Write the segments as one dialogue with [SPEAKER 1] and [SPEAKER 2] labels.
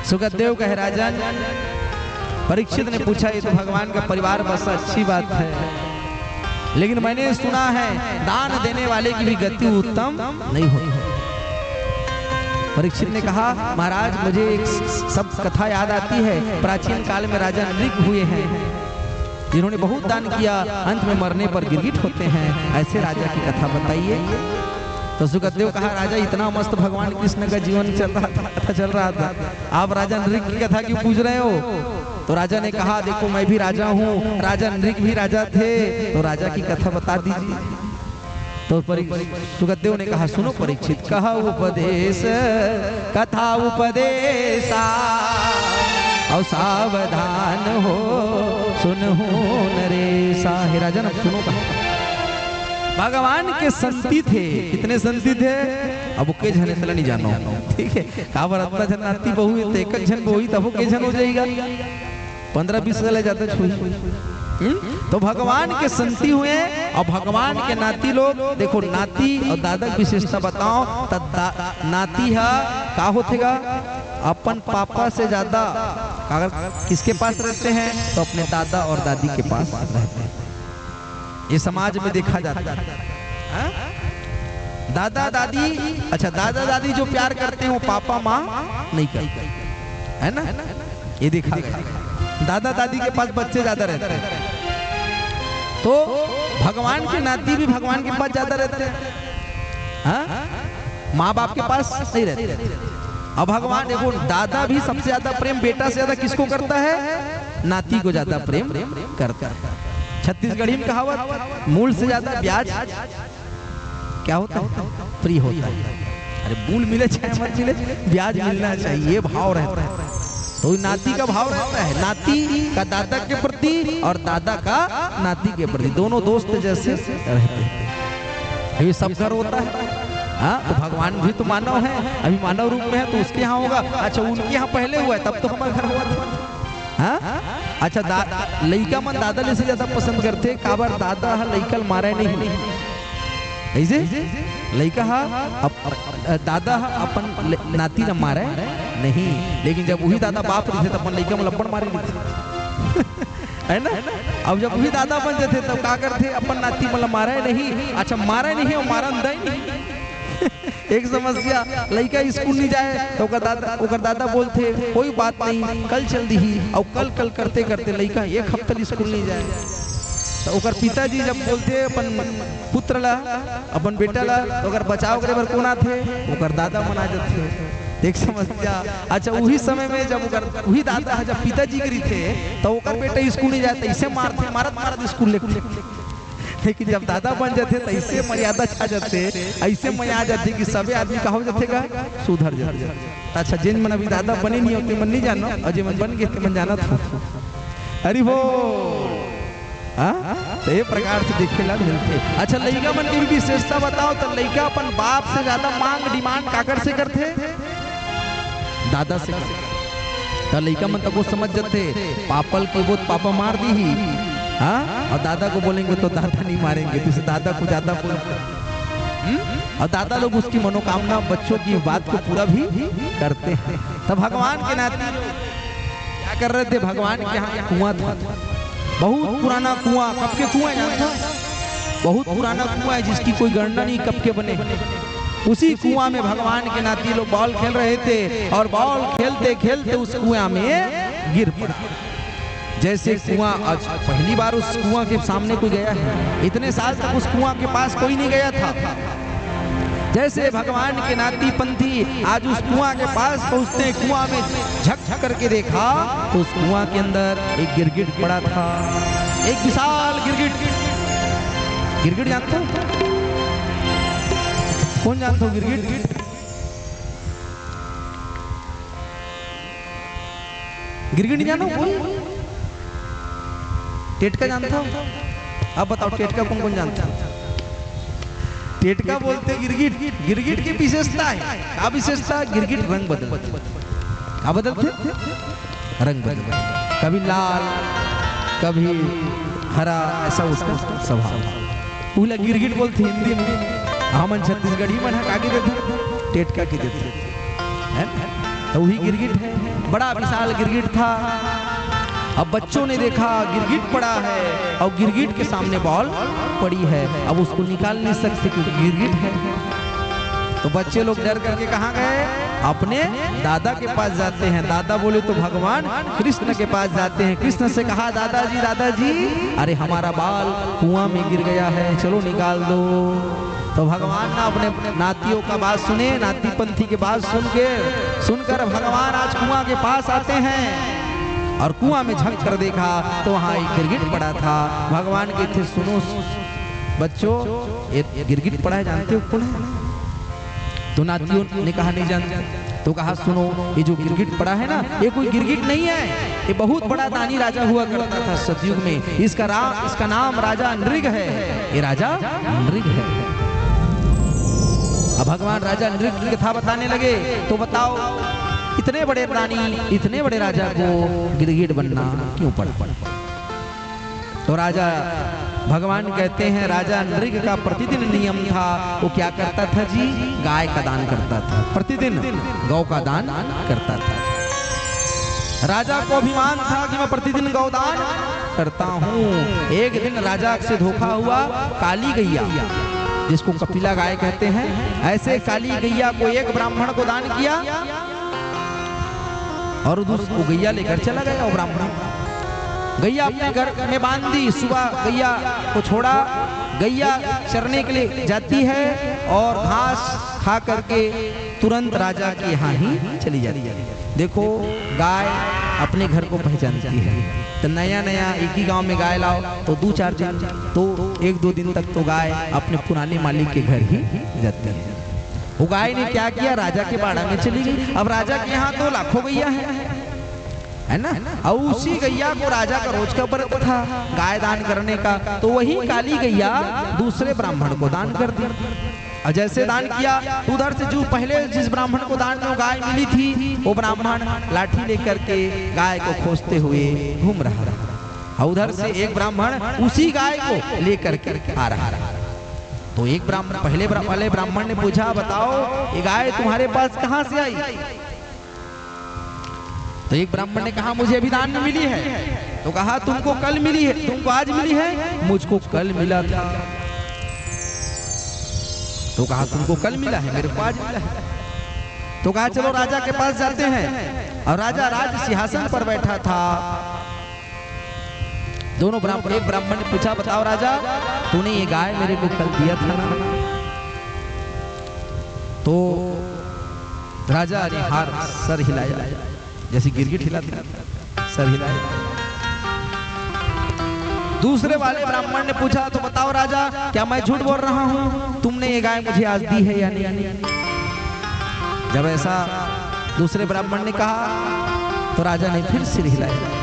[SPEAKER 1] सुखदेव कहे राजन, परीक्षित ने पूछा ये तो भगवान का परिवार बस अच्छी बात है, लेकिन मैंने सुना है दान देने वाले की भी गति उत्तम नहीं होती। परीक्षित ने कहा महाराज मुझे एक सब कथा याद आती है, प्राचीन काल में राजा नृग हुए हैं जिन्होंने बहुत दान किया, अंत में मरने पर गिरगिट होते हैं, ऐसे राजा की कथा बताइए। तो सुखदेव कहा राजा इतना मस्त भगवान कृष्ण का जीवन चल रहा था, आप राजा नृग की कथा क्यों पूछ रहे हो? तो राजा ने कहा देखो मैं भी राजा हूँ, राजा नृग भी राजा थे, तो राजा की कथा बता दीजिए। तो सुखदेव ने कहा सुनो परीक्षित, कहा उपदेश कथा उपदेशा और सावधान हो सुनहु नरेशा। हे राजन अब सुनो, कहा भगवान के संती थे, कितने संती थे अब के झने तला नहीं जानो, ठीक है कहा बरतना जन नाती बहु एक जन बहु तब के झन हो जाएगा, 15-20 चले जाते छुई। तो भगवान के संती हुए और भगवान के नाती लोग, देखो नाती और दादा की विशेषता बताओ, नाती है का होतेगा अपन पापा से ज्यादा अगर किसके पास रहते हैं तो अपने दादा और दादी के पास रहते हैं, ये समाज में देखा जाता है। दादा दादी, अच्छा दादा दादी जो प्यार करते हैं वो पापा माँ नहीं करते है ना, ये देखा दादा दादी के पास बच्चे ज्यादा रहते हैं, तो भगवान के नाती भी भगवान के पास ज्यादा रहते हैं, माँ बाप के पास नहीं रहते। अब भगवान देखो दादा भी सबसे ज्यादा प्रेम बेटा से ज्यादा किसको करता है, नाती को ज्यादा प्रेम करता है। छत्तीसगढ़ी में कहावत मूल से ज्यादा ब्याज क्या होता है, फ्री होता है। अरे मूल मिले चाहे मत मिले ब्याज मिलना चाहिए, ये भाव रहता है। तो नाती का भाव रहता है, नाती का दादा के प्रति और दादा का नाती के प्रति, दोनों दोस्त जैसे रहते हैं। ये सब घर होता है। हाँ तो भगवान भी तो मानव है, अभी मानव रूप में है तो उसके यहाँ होगा, अच्छा उनके यहाँ पहले हुआ है तब तो हमारे घर हुआ था। हाँ अच्छा लइका मन दादा ले से ज्यादा पसंद करते, काबर दादा लइकल मारे नहीं, ऐसे लइका दादा अपन नाती न मारे नहीं, लेकिन जब वही दादा बाप थे तब अपन लइका में लपड़ मारे नहीं है ना। अब जब वही दादा बन जाते तब का करते अपन नाती मतलब मारे नहीं, अच्छा मारे नहीं और मारा नहीं। एक समस्या लइका स्कूल नहीं जाए तो ओकर दादा बोलते कोई बात नहीं कल चल दी, और कल कल करते करते लइका एक हफ्ता स्कूल नहीं जाए, तो ओकर पिताजी जब बोलते अपन पुत्र ला अपन बेटा ला तो अगर बचाव करे बर कोना थे ओकर दादा मना जाते। देख समस्या, अच्छा वही समय में जब वही दादा जब पिताजी गिरी थे तो ओकर बेटा स्कूल नहीं जाते, इसे मारते मारत स्कूल ले, लेकिन जब दादा बन जाते तो ऐसे मर्यादा छा जाते, ऐसे मैं आ जाती कि सबे आदमी कहा जाते का सुधर जाते। अच्छा जिन मन अभी दादा बने नहीं होते मन नहीं जानो, और जिन मन बन गए मन जाना था। अरे वो तो ये प्रकार से देखे ला मिलते। अच्छा लइका मन की भी विशेषता बताओ, तो लइका अपन बाप से ज्यादा मांग डिमांड काकर से करते, दादा से करते। तो लइका मन तक वो समझ जाते पापल की वो पापा मार दी ही, हाँ और दादा को बोलेंगे तो दादा नहीं मारेंगे, तो दादा को ज्यादा बोलते, और दादा लोग उसकी मनोकामना बच्चों की बात को पूरा भी करते हैं। तो भगवान के नाती क्या कर रहे थे, भगवान के यहाँ कुआं था, बहुत पुराना कुआं, कब के कुआं जानते हो, बहुत पुराना कुआं है जिसकी कोई गणना नहीं कब के बने। उसी कुआं में भगवान के नाती लोग बॉल खेल रहे थे, और बॉल खेलते खेलते उस कुआं में गिर पड़ा। जैसे कुआं आज पहली बार उस कुआं के सामने कोई गया है, इतने साल तक उस कुआं के पास कोई नहीं गया था। जैसे भगवान के नाती पंथी आज उस कुआं के पास पहुंचते, कुआं में झक करके देखा तो उस कुआं के अंदर एक गिरगिट पड़ा था, एक विशाल गिरगिट। गिरगिट जानते हो, कौन जानते हो गिरगिट? गिरगिट नहीं जानो कोई? टेटका जानता हो? अब बताओ टेटका कौन कौन जानता है? टेटका बोलते गिरगिट। गिरगिट की विशेषता है, क्या विशेषता? गिरगिट रंग बदलते, क्या बदलते? रंग बदलते, कभी लाल कभी हरा, ऐसा उसका स्वभाव। पूला गिरगिट बोलते हिंदी में, हमन छत्तीसगढ़ी में आगे देते टेटका के देते है, तो वही गिरगिट है। बड़ा विशाल गिरगिट था। अब बच्चों ने देखा गिरगिट पड़ा है और गिरगिट के सामने बॉल पड़ी है, अब उसको निकाल नहीं सकते क्योंकि गिरगिट है। तो बच्चे लोग डर करके कहाँ गए? अपने दादा के पास जाते हैं। दादा बोले तो भगवान कृष्ण के पास जाते हैं। कृष्ण से कहा, दादाजी अरे हमारा बाल कुआं में गिर गया है, चलो निकाल दो। तो भगवान ना अपने नातियों का बात सुने, नाती पंथी की बात सुनकर भगवान आज कुआं के पास आते हैं और कुआं में झंक कर देखा तो वहां एक गिरगिट पड़ा था। भगवान के थे, सुनो बच्चों, ये गिरगिट पड़ा है, जानते हो कौन है? तो नातियों ने कहा नहीं जानते। तो कहा सुनो, ये जो गिरगिट पड़ा है ना, ये कोई गिरगिट नहीं है, ये बहुत बड़ा दानी राजा हुआ करता था सतयुग में। इसका नाम राजा नृग है, ये राजा नृग है। अब भगवान राजा नृग की कथा बताने लगे। तो बताओ, इतने बड़े दानी, इतने बड़े राजा को गिरगिट बनना क्यों पड़ा? तो राजा भगवान कहते हैं, राजा नृग का प्रतिदिन नियम था, वो क्या करता था जी? गाय का दान करता था, प्रतिदिन गौ का दान करता था। राजा को अभिमान था कि मैं प्रतिदिन गौदान करता हूँ। एक दिन राजा से धोखा हुआ, काली गैया जिसको कपिला गाय कहते हैं, ऐसे काली गैया को एक ब्राह्मण को दान किया और वो गैया लेकर चला गया। और ब्राह्मण गैया अपने घर में बांध दी। सुबह गैया को छोड़ा, गैया चरने के लिए जाती है और घास खा करके तुरंत राजा के यहाँ ही चली जाती है। देखो, गाय अपने घर को पहचानती है। तो नया एक ही गांव में गाय लाओ तो 2-4 दिन, तो 1-2 दिन तक तो गाय अपने पुराने मालिक के घर ही जाती है। वो गाय ने क्या किया? राजा के बाड़ा में चली गई। अब राजा के यहाँ तो लाखों गैया है ना, और उसी गैया को राजा का रोज का व्रत था गाय दान करने का। तो वही काली गैया दूसरे ब्राह्मण को दान कर दी। और जैसे दान किया, उधर से जो पहले जिस ब्राह्मण को दान में गाय मिली थी, वो ब्राह्मण लाठी लेकर के गाय को खोजते हुए घूम रहा। और उधर से एक ब्राह्मण उसी गाय को लेकर के आ रहा। तो एक ब्राह्मण, पहले वाले ब्राह्मण ने पूछा, बताओ ये गाय तुम्हारे पास कहाँ से आई? तो एक ब्राह्मण ने कहा, मुझे अभी दान में मिली है। तो कहा, तुमको कल मिली है? तुमको आज मिली है? मुझको कल मिला था। तो कहा, तुमको कल मिला है, मेरे को आज मिला है। तो कहा, चलो राजा के पास जाते हैं। और राजा राज सिंहासन पर बैठा था। दोनों ब्राह्मण, एक ब्राह्मण ने पूछा, बताओ राजा, तूने ये गाय मेरे को कल दिया था ना? तो राजा ने हार सर हिलाया, जैसे गिरगिट हिलाता, सर हिलाया। दूसरे वाले ब्राह्मण ने पूछा, तो बताओ राजा, क्या मैं झूठ बोल रहा हूँ? तुमने ये गाय मुझे आज दी है या नहीं? जब ऐसा दूसरे ब्राह्मण ने कहा, तो राजा ने फिर सिर हिलाया।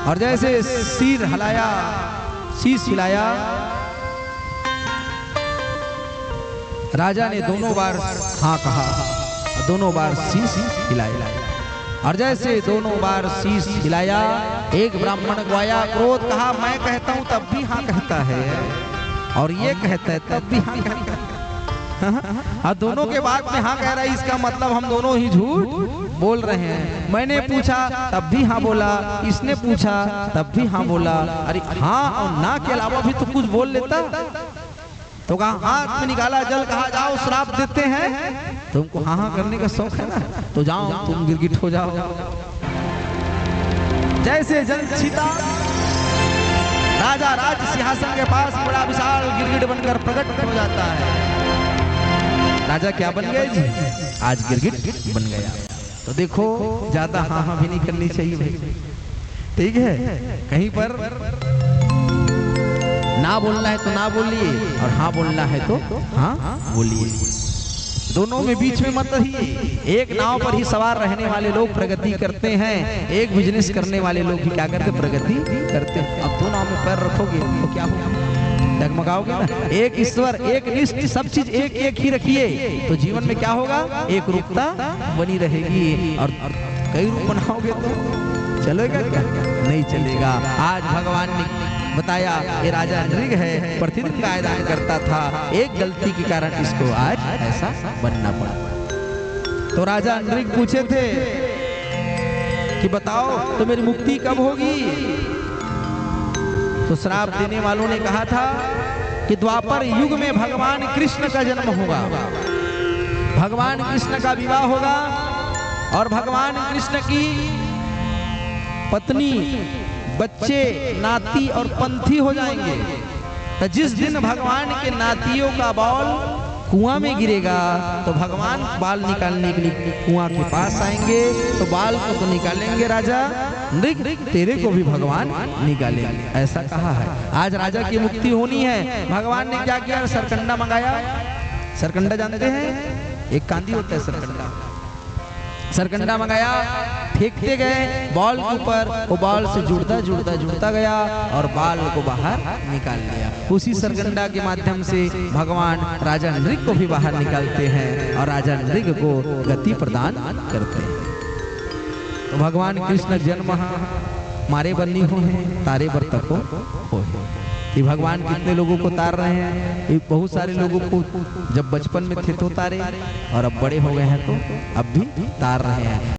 [SPEAKER 1] और जैसे सिर हिलाया, शीश हिलाया, राजा ने दोनों बार हाँ कहा, दोनों बार शीश हिलाया। और जैसे दोनों बार शीश हिलाया, एक ब्राह्मण को आया क्रोध, कहा, मैं कहता हूं तब भी हाँ कहता है, और ये कहता है तब भी हाँ कहता है। हाँ, दोनों के बाद में हाँ कह रहा है, इसका मतलब हम दोनों ही झूठ बोल रहे हैं। मैंने पूछा तब भी हाँ बोला, इसने पूछा तब भी हाँ बोला। अरे हाँ और ना के अलावा भी तो कुछ बोल लेता। तो कहा, हाथ में निकाला जल, कहा जाओ श्राप देते हैं। तुमको हाँ हाँ करने का शौक है ना, तो जाओ तुम गिरगिट हो जाओ। जैसे जल छिता, राजा राज सिंहासन के पास बड़ा विशाल गिरगिट बनकर प्रकट हो जाता है। राजा क्या बन गए जी? आज गिरगिट बन गया। तो देखो, ज्यादा हाँ हाँ भी नहीं करनी चाहिए भाई, ठीक है? कहीं पर ना बोलना है तो ना बोलिए, और हाँ बोलना है तो हाँ बोलिए। दोनों में बीच में मत रहिए। एक नाव पर ही सवार रहने वाले लोग प्रगति करते हैं, एक बिजनेस करने वाले लोग भी क्या करते? प्रगति करते हैं। अब दो नाव में पैर रखोगे तो क्या होगा? डगमगाओगे ना। एक ईश्वर, एक निष्ठ, सब चीज एक एक ही रखिए तो जीवन में क्या होगा? एक रूपता बनी रहेगी। और कई रूप बनाओगे तो चलेगा क्या? नहीं चलेगा। आज भगवान ने बताया, ये राजा नृग है, प्रतिदिन गाय दान करता था, एक गलती के कारण इसको आज ऐसा बनना पड़ा। तो राजा नृग पूछे थे, कि बताओ तो मेरी मुक्ति कब होगी। तो श्राप देने वालों ने कहा था कि द्वापर युग में भगवान कृष्ण का जन्म होगा, भगवान कृष्ण का विवाह होगा और भगवान कृष्ण की पत्नी, बच्चे, नाती और पंथी हो जाएंगे। तो जिस दिन भगवान के नातियों का बाल कुआं में गिरेगा तो भगवान बाल निकालने के लिए कुआं के पास आएंगे, तो बाल को तो निकालेंगे राजा नृग, तेरे को भी भगवान निकालेंगे, ऐसा कहा है। आज राजा की मुक्ति होनी है। भगवान ने क्या किया, सरकंडा मंगाया। सरकंडा जानते हैं, एक कांदी होता है सरकंडा। सरकंडा मंगाया, फेंकते गए बॉल के ऊपर, वो बॉल से जुड़ता जुड़ता जुड़ता गया और बाल को बाहर निकाल लिया। उसी सरकंडा के माध्यम से भगवान राजा नृग को भी बाहर निकालते हैं और राजा नृग को गति प्रदान करते हैं। तो भगवान कृष्ण जन्म मारे बन्नी हो हैं, तारे बर्तको हो है। ये भगवान कितने लोगों को तार रहे हैं। ये बहुत सारे लोगों को जब बचपन में थे तो तारे, और अब बड़े हो गए हैं तो अब भी तार रहे हैं।